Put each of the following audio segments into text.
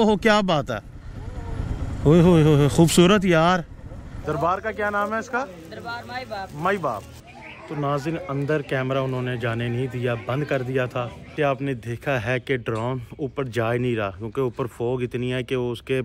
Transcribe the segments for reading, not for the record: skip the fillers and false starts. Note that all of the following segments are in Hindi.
ओहो क्या बात है, ओए होए खूबसूरत यार। दरबार का क्या नाम है इसका? दरबार माई बाप। माई बाप। तो नाज़रीन अंदर कैमरा उन्होंने जाने नहीं दिया, बंद कर दिया था। कि आपने देखा है कि ड्रोन ऊपर जा ही नहीं रहा क्योंकि ऊपर फोग इतनी है कि वो उसके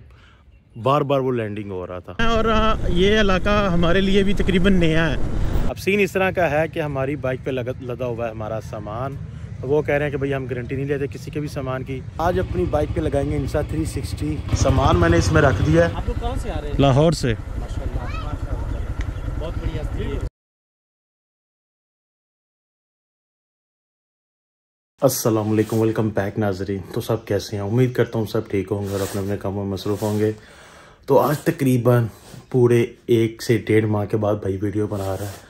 बार बार वो लैंडिंग हो रहा था। और ये इलाका हमारे लिए भी तकरीबन नया है। अब सीन इस तरह का है कि हमारी बाइक पे लदा हुआ है हमारा सामान। वो कह रहे हैं कि भाई हम गारंटी नहीं लेते किसी के भी सामान की। आज अपनी बाइक पे लगाएंगे Insta360। सामान मैंने इसमें रख दिया है। आप लोग कहाँ से आ रहे हैं? लाहौर से। माशाल्लाह बहुत बढ़िया। अस्सलाम वालेकुम, वेलकम बैक नाजरीन। तो सब कैसे हैं? उम्मीद करता हूँ सब ठीक होंगे और अपने अपने कामों में मसरूफ़ होंगे। तो आज तकरीबन पूरे 1 से 1.5 माह के बाद भाई वीडियो बना रहा है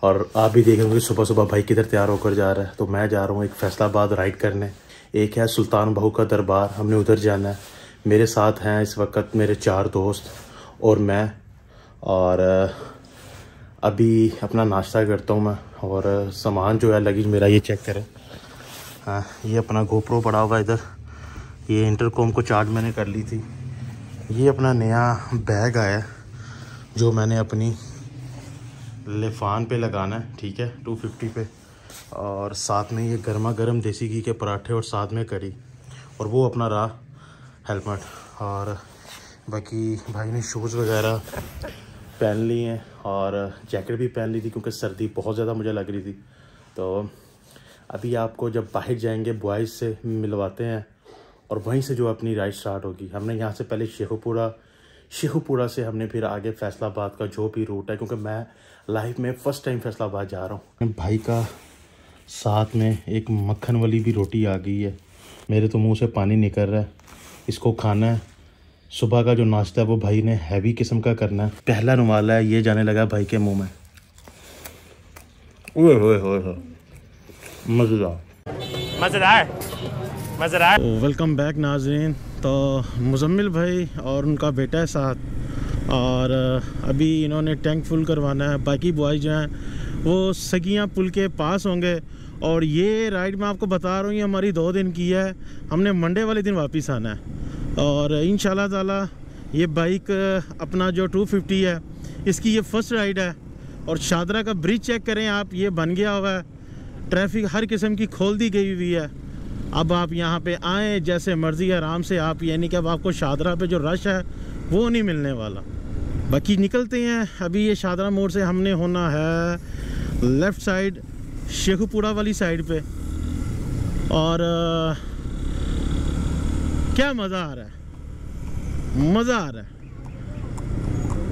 और आप भी देख रहे होंगे सुबह सुबह भाई किधर तैयार होकर जा रहा है। तो मैं जा रहा हूँ एक फैसलाबाद राइड करने। एक है सुल्तान बहू का दरबार, हमने उधर जाना है। मेरे साथ हैं इस वक्त मेरे 4 दोस्त और मैं। और अभी अपना नाश्ता करता हूँ मैं और सामान जो है लगेज मेरा ये चेक करें। हाँ, ये अपना गोप्रो पड़ा हुआ इधर। ये इंटरकॉम को चार्ज मैंने कर ली थी। ये अपना नया बैग आया जो मैंने अपनी लिफान पे लगाना है, ठीक है, 250 पे। और साथ में ये गर्मा गर्म देसी घी के पराठे और साथ में करी। और वो अपना रहा हेलमेट। और बाकी भाई ने शूज़ वगैरह पहन लिए हैं और जैकेट भी पहन ली थी क्योंकि सर्दी बहुत ज़्यादा मुझे लग रही थी। तो अभी आपको जब बाहर जाएंगे बॉयज़ से मिलवाते हैं और वहीं से जो अपनी राइड स्टार्ट होगी। हमने यहाँ से पहले शेखुपुरा से हमने फिर आगे फैसलाबाद का जो भी रूट है, क्योंकि मैं लाइफ में फ़र्स्ट टाइम फैसलाबाद जा रहा हूँ। भाई का साथ में एक मक्खन वाली भी रोटी आ गई है। मेरे तो मुंह से पानी निकल रहा है। इसको खाना है। सुबह का जो नाश्ता है वो भाई ने हैवी किस्म का करना है। पहला रुमाला है ये जाने लगा भाई के मुँह में। ओए होए होए मज़ेदार। वेलकम बैक नाज़रीन। तो मुज़म्मिल भाई और उनका बेटा है साथ और अभी इन्होंने टैंक फुल करवाना है। बाकी बॉयज़ जो हैं वो सगियाँ पुल के पास होंगे। और ये राइड मैं आपको बता रहा हूँ ये हमारी 2 दिन की है। हमने मंडे वाले दिन वापस आना है और इंशाल्लाह ताला ये बाइक अपना जो 250 है इसकी ये फ़र्स्ट राइड है। और शादरा का ब्रिज चेक करें आप, ये बन गया हुआ है। ट्रैफिक हर किस्म की खोल दी गई हुई है। अब आप यहाँ पे आएँ जैसे मर्ज़ी आराम से आप, यानी कि अब आपको शादरा पे जो रश है वो नहीं मिलने वाला। बाकी निकलते हैं। अभी ये शादरा मोड़ से हमने होना है लेफ़्ट साइड शेखुपुरा वाली साइड पे। और क्या मज़ा आ रहा है, मज़ा आ रहा है।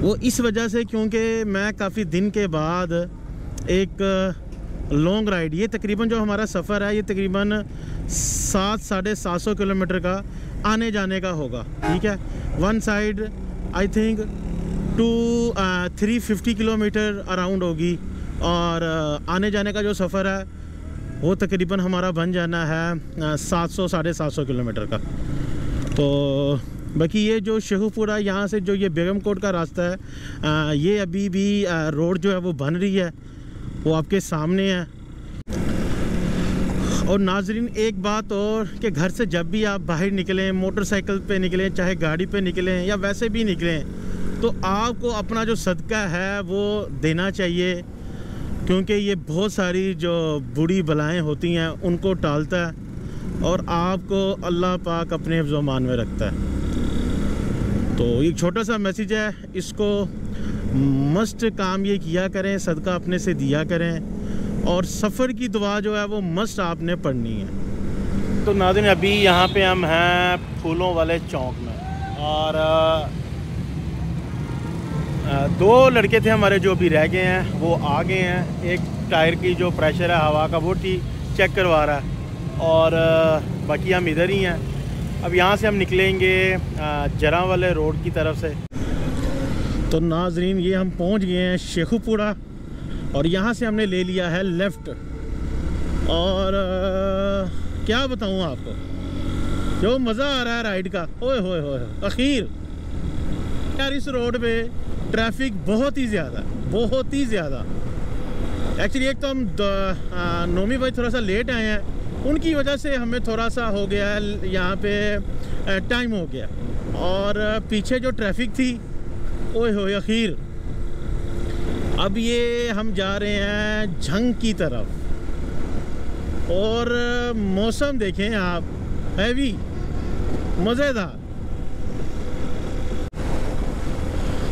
वो इस वजह से क्योंकि मैं काफ़ी दिन के बाद एक लॉन्ग राइड, ये तकरीबन जो हमारा सफ़र है ये तकरीबन 700-750 किलोमीटर का आने जाने का होगा, ठीक है। One side I think 350 kilometre around होगी और आने जाने का जो सफ़र है वो तकरीबन हमारा बन जाना है 700-750 किलोमीटर का। तो बाकी ये जो शेखुपुरा यहाँ से जो ये बेगमकोट का रास्ता है ये अभी भी रोड जो है वो बन रही है, वो आपके सामने है। और नाजरीन एक बात और कि घर से जब भी आप बाहर निकलें, मोटरसाइकिल पे निकलें, चाहे गाड़ी पे निकलें या वैसे भी निकलें, तो आपको अपना जो सदका है वो देना चाहिए। क्योंकि ये बहुत सारी जो बुरी बलाएं होती हैं उनको टालता है और आपको अल्लाह पाक अपने हिफ्ज़ व अमान में रखता है। तो एक छोटा सा मैसेज है, इसको मस्ट काम ये किया करें, सदका अपने से दिया करें और सफ़र की दुआ जो है वो मस्ट आपने पढ़नी है। तो नाज़रीन अभी यहाँ पे हम हैं फूलों वाले चौक में और 2 लड़के थे हमारे जो अभी रह गए हैं वो आ गए हैं। एक टायर की जो प्रेशर है हवा का वो चेक करवा रहा है और बाकी हम इधर ही हैं। अब यहाँ से हम निकलेंगे जरा वाले रोड की तरफ से। तो नाजरीन ये हम पहुँच गए हैं शेखुपुरा और यहाँ से हमने ले लिया है लेफ़्ट। और क्या बताऊँ आपको, जो मज़ा आ रहा है राइड का, ओए होए होए आखिर यार। इस रोड पे ट्रैफिक बहुत ही ज़्यादा। एक्चुअली एक तो हम नोमी भाई थोड़ा सा लेट आए हैं उनकी वजह से हमें थोड़ा सा हो गया है यहाँ पे टाइम हो गया। और पीछे जो ट्रैफिक थी ओए हो अखीर। अब ये हम जा रहे हैं झंग की तरफ और मौसम देखें आप, हैवी मज़ेदार।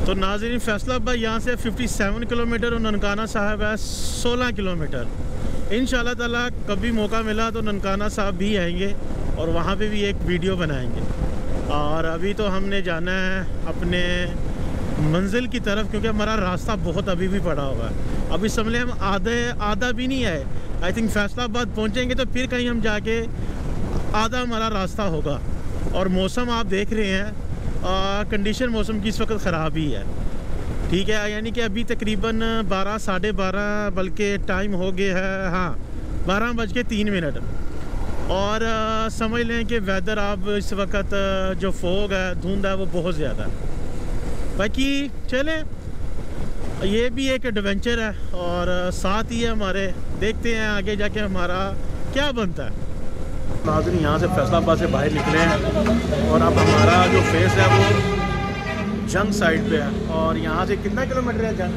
तो नाज़रीन फैसलाबाद यहाँ से 57 किलोमीटर और ननकाना साहब है 16 किलोमीटर। इंशाल्लाह ताला कभी मौका मिला तो ननकाना साहब भी आएंगे और वहाँ पे भी एक वीडियो बनाएंगे। और अभी तो हमने जाना है अपने मंजिल की तरफ, क्योंकि हमारा रास्ता बहुत अभी भी पड़ा हुआ है। अभी समझ लें हम आधा भी नहीं आए। आई थिंक फैसलाबाद पहुँचेंगे तो फिर कहीं हम जाके आधा हमारा रास्ता होगा। और मौसम आप देख रहे हैं, कंडीशन मौसम की इस वक्त ख़राब ही है, ठीक है। यानी कि अभी तकरीबन 12 साढ़े 12 बल्कि टाइम हो गया है, हाँ 12:03। और समझ लें कि वेदर आप इस वक्त जो फोग है, धुंध है, वो बहुत ज़्यादा है। बाकी चलें, ये भी एक एडवेंचर है और साथ ही है हमारे। देखते हैं आगे जाके हमारा क्या बनता है। नाज़रीन यहाँ से फैसलाबाद से बाहर निकले हैं और अब हमारा जो फेस है वो जंग साइड पे है। और यहाँ से कितना किलोमीटर है जंग?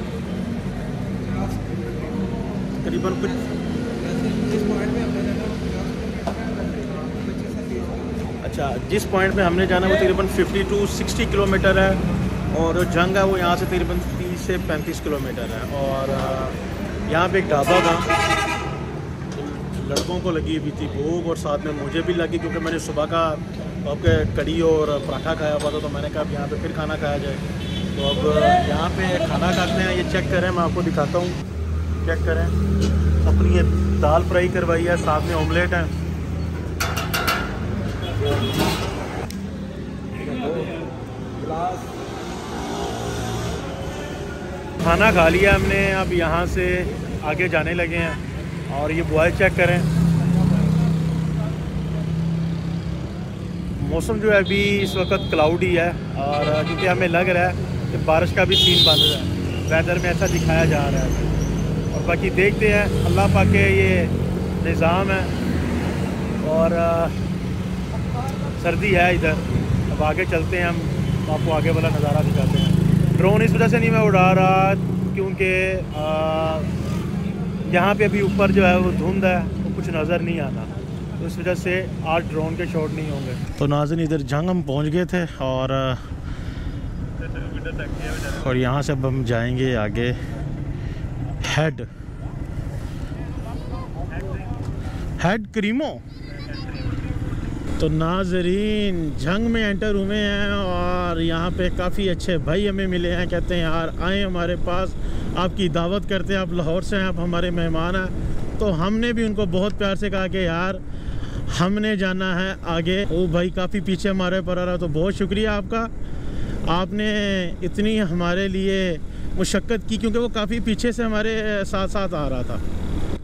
करीबन कुछ अच्छा, जिस पॉइंट पे हमने जाना वो तकरीबन 50 to 60 किलोमीटर है और जंग है वो यहाँ से तकरीबन 30 से 35 किलोमीटर है। और यहाँ पे एक ढाबा था, लड़कों को लगी हुई थी भूख और साथ में मुझे भी लगी, क्योंकि मैंने सुबह का आपके कड़ी और पराठा खाया हुआ था। तो मैंने कहा अब यहाँ पे फिर खाना खाया जाए। तो अब यहाँ पे खाना खाते हैं। ये चेक करें, मैं आपको दिखाता हूँ, चेक करें। अपनी ये दाल फ्राई करवाई है, साथ में ऑमलेट है। खाना खा लिया हमने, अब यहाँ से आगे जाने लगे हैं। और ये बॉय चेक करें, मौसम जो है अभी इस वक्त क्लाउडी है और क्योंकि हमें लग रहा है कि बारिश का भी सीन बन रहा है, वेदर में ऐसा दिखाया जा रहा है। और बाकी देखते हैं, अल्लाह पाक के ये निज़ाम है। और सर्दी है इधर। अब आगे चलते हैं, हम आपको आगे वाला नज़ारा दिखाते हैं। ड्रोन इस वजह से नहीं मैं उड़ा रहा क्योंकि यहाँ पे अभी ऊपर जो है वो धुंध है, वो कुछ नज़र नहीं आता, तो इस वजह से आज ड्रोन के शॉट नहीं होंगे। तो नाज़रीन इधर जंग हम पहुँच गए थे और यहाँ से अब हम जाएंगे आगे हेड क्रीमो। तो नाज़रीन जंग में एंटर हुए हैं और यहाँ पे काफ़ी अच्छे भाई हमें मिले हैं। कहते हैं यार आए हमारे पास, आपकी दावत करते हैं, आप लाहौर से हैं, आप हमारे मेहमान हैं। तो हमने भी उनको बहुत प्यार से कहा कि यार हमने जाना है आगे। वो भाई काफ़ी पीछे हमारे पर आ रहा, तो बहुत शुक्रिया आपका, आपने इतनी हमारे लिए मुशक्क़त की, क्योंकि वो काफ़ी पीछे से हमारे साथ साथ आ रहा था।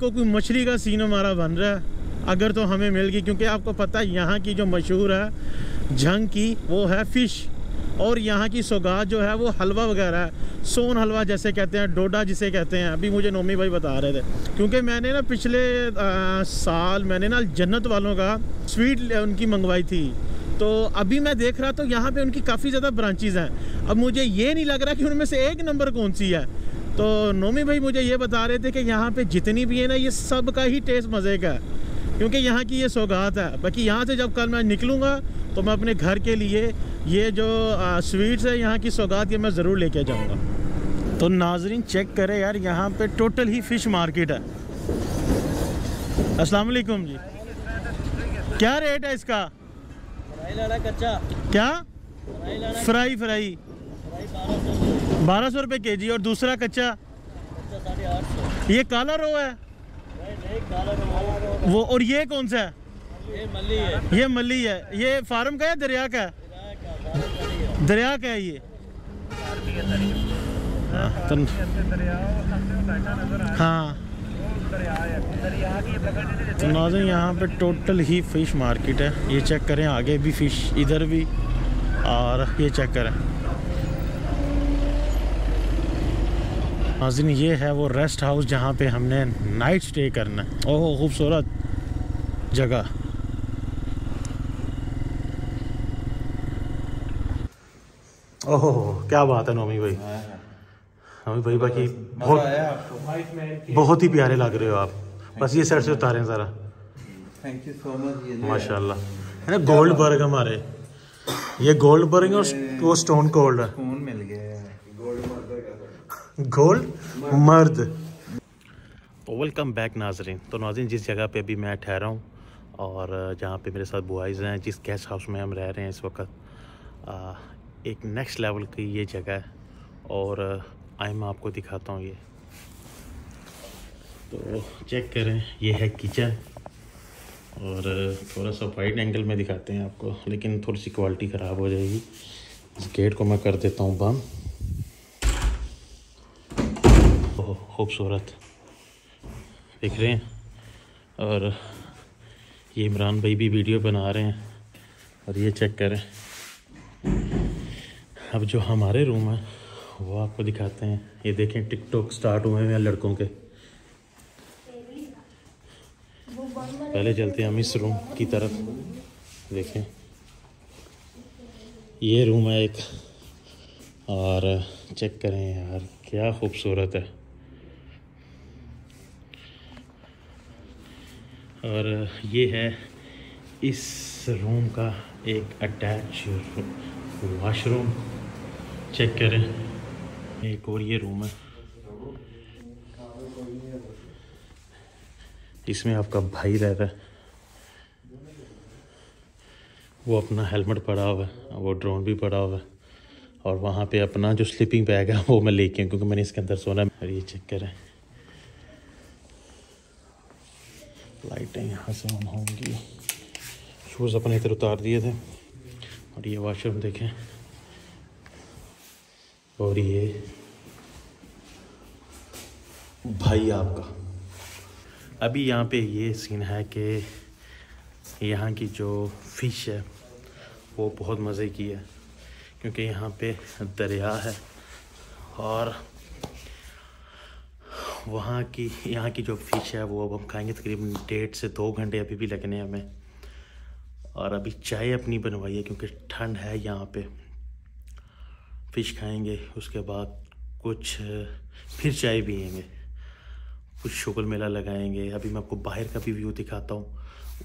कोई मछली का सीन हमारा बन रहा है अगर तो हमें मिल गई, क्योंकि आपको पता है यहाँ की जो मशहूर है जंग की वो है फ़िश। और यहाँ की सौगात जो है वो हलवा वगैरह है, सोन हलवा जैसे कहते हैं, डोडा जिसे कहते हैं। अभी मुझे नोमी भाई बता रहे थे, क्योंकि मैंने ना पिछले साल मैंने ना जन्नत वालों का स्वीट उनकी मंगवाई थी। तो अभी मैं देख रहा तो यहाँ पे उनकी काफ़ी ज़्यादा ब्रांचेज़ हैं। अब मुझे ये नहीं लग रहा कि उनमें से एक नंबर कौन सी है। तो नोमी भाई मुझे ये बता रहे थे कि यहाँ पे जितनी भी है ना, ये सब का ही टेस्ट मज़े का है, क्योंकि यहाँ की ये सौगात है। बाकी यहाँ से जब कल मैं निकलूँगा तो मैं अपने घर के लिए ये जो स्वीट्स है, यहाँ की सौगात, ये मैं ज़रूर लेके जाऊँगा। तो नाजरीन चेक करें यार, यहाँ पे टोटल ही फ़िश मार्केट है। अस्सलाम वालेकुम जी, क्या रेट है इसका? कच्चा क्या फ्राई 1200 रुपये के जी, और दूसरा कच्चा 850। ये काला रो है वो, और ये कौन सा है? ये मल्ली है। ये मल्ली है। ये फार्म का है दरिया का है? दरिया का है ये। हाँ तो नाज़रीन यहाँ पे टोटल ही फ़िश मार्केट है। ये चेक करें, आगे भी फ़िश, इधर भी, और ये चेक करें नाज़रीन, ये है वो रेस्ट हाउस जहाँ पे हमने नाइट स्टे करना है। ओह खूबसूरत, जगह। ओहो क्या बात है नोमी भाई। नोमी भाई बाकी बहुत ही प्यारे लग रहे हो आप। बस ये साइड से उतारें ज़रा। Thank you so much. माशाल्लाह है ना, गोल्ड बर्ग हमारे, ये गोल्ड बर्ग और वो स्टोन कोल्ड है। मिल गया गोल्ड मर्द। तो वेलकम बैक नाजरीन। तो नाजरीन जिस जगह पे अभी मैं ठहरा हूँ और जहाँ पे मेरे साथ बॉयज़ हैं, जिस गेस्ट हाउस में हम रह रहे हैं इस वक्त, एक नेक्स्ट लेवल की ये जगह है और आइए मैं आपको दिखाता हूँ ये। तो चेक करें, ये है किचन और थोड़ा सा वाइड एंगल में दिखाते हैं आपको, लेकिन थोड़ी सी क्वालिटी ख़राब हो जाएगी। इस गेट को मैं कर देता हूँ बंद। ओह खूबसूरत दिख रहे हैं। और ये इमरान भाई भी वीडियो बना रहे हैं। और ये चेक करें, अब जो हमारे रूम है वो आपको दिखाते हैं। ये देखें टिकटॉक स्टार्ट हुए हैं लड़कों के। पहले चलते हैं हम इस रूम की तरफ। देखें ये रूम है एक, और चेक करें यार क्या खूबसूरत है। और ये है इस रूम का एक अटैच वॉशरूम। चेक करें, एक और ये रूम है, इसमें आपका भाई रह रहा है। वो अपना हेलमेट पड़ा हुआ है, वो ड्रोन भी पड़ा हुआ है, और वहाँ पे अपना जो स्लीपिंग बैग है वो मैं लेके आऊँ क्योंकि मैंने इसके अंदर सोना है। और ये चेक करें, लाइटें यहाँ से ऑन होंगी। शूज़ अपने इधर उतार दिए थे। और ये वॉशरूम देखें, और ये भाई आपका। अभी यहाँ पे ये सीन है कि यहाँ की जो फ़िश है वो बहुत मज़े की है, क्योंकि यहाँ पे दरिया है और यहाँ की जो फ़िश है वो अब हम खाएंगे तकरीबन 1.5 से 2 घंटे अभी भी लगने हैं हमें। और अभी चाय अपनी बनवाई है क्योंकि ठंड है यहाँ पे। फ़िश खाएंगे, उसके बाद कुछ फिर चाय पियेंगे, कुछ शुगर मेला लगाएंगे। अभी मैं आपको बाहर का भी व्यू दिखाता हूँ।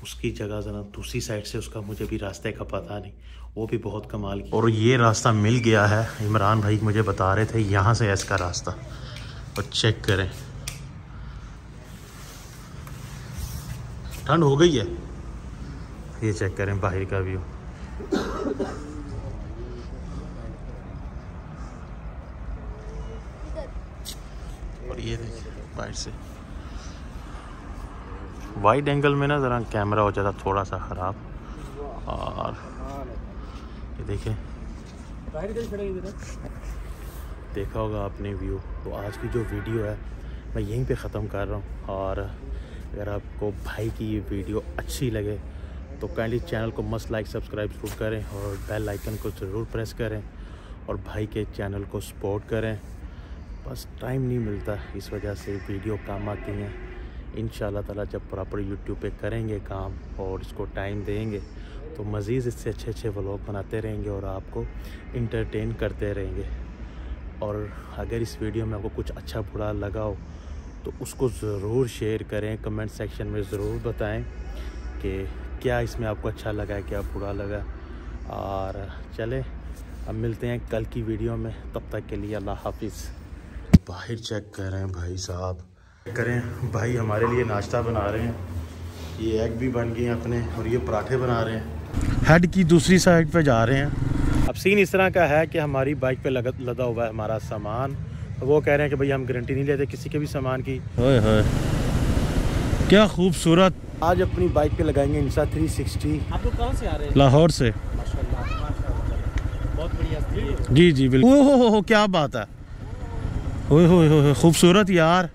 उसकी जगह ज़रा दूसरी साइड से, उसका मुझे भी रास्ते का पता नहीं, वो भी बहुत कमाल की। और ये रास्ता मिल गया है, इमरान भाई मुझे बता रहे थे यहाँ से है इसका रास्ता। और चेक करें, ठंड हो गई है। ये चेक करें बाहर का व्यू। और ये देखिए बाहर से वाइड एंगल में ना ज़रा कैमरा हो जाता थोड़ा सा ख़राब। और ये देखें, देखा होगा आपने व्यू। तो आज की जो वीडियो है मैं यहीं पे ख़त्म कर रहा हूँ। और अगर आपको भाई की ये वीडियो अच्छी लगे तो काइंडली चैनल को मस्ट लाइक सब्सक्राइब ज़रूर करें और बेल आइकन को ज़रूर प्रेस करें और भाई के चैनल को सपोर्ट करें। बस टाइम नहीं मिलता, इस वजह से वीडियो काम आती हैं। इंशाल्लाह ताला जब प्रॉपर यूट्यूब पे करेंगे काम और इसको टाइम देंगे तो मज़ीद इससे अच्छे अच्छे व्लॉग बनाते रहेंगे और आपको इंटरटेन करते रहेंगे। और अगर इस वीडियो में आपको कुछ अच्छा बुरा लगा हो तो उसको ज़रूर शेयर करें, कमेंट सेक्शन में ज़रूर बताएं कि क्या इसमें आपको अच्छा लगा है, क्या बुरा लगा। और चलें अब मिलते हैं कल की वीडियो में, तब तक के लिए अल्लाह हाफिज़। बाहर चेक कर रहे हैं भाई साहब, करें भाई हमारे लिए नाश्ता बना रहे हैं। ये एग भी बन गए हैं अपने और ये पराठे बना रहे हैं। हेड की दूसरी साइड पे जा रहे हैं। अब सीन इस तरह का है कि हमारी बाइक पे लदा हुआ है हमारा सामान। तो वो कह रहे हैं कि भाई हम गारंटी नहीं लेते किसी के भी सामान की। ओए होए क्या खूबसूरत। आज अपनी बाइक पे लगाएंगे इंसा 360। आप लोग कहाँ से आ रहे हैं? लाहौर से। बहुत बढ़िया। जी जी बिल्कुल। ओहो क्या बात है, ओए होए खूबसूरत यार।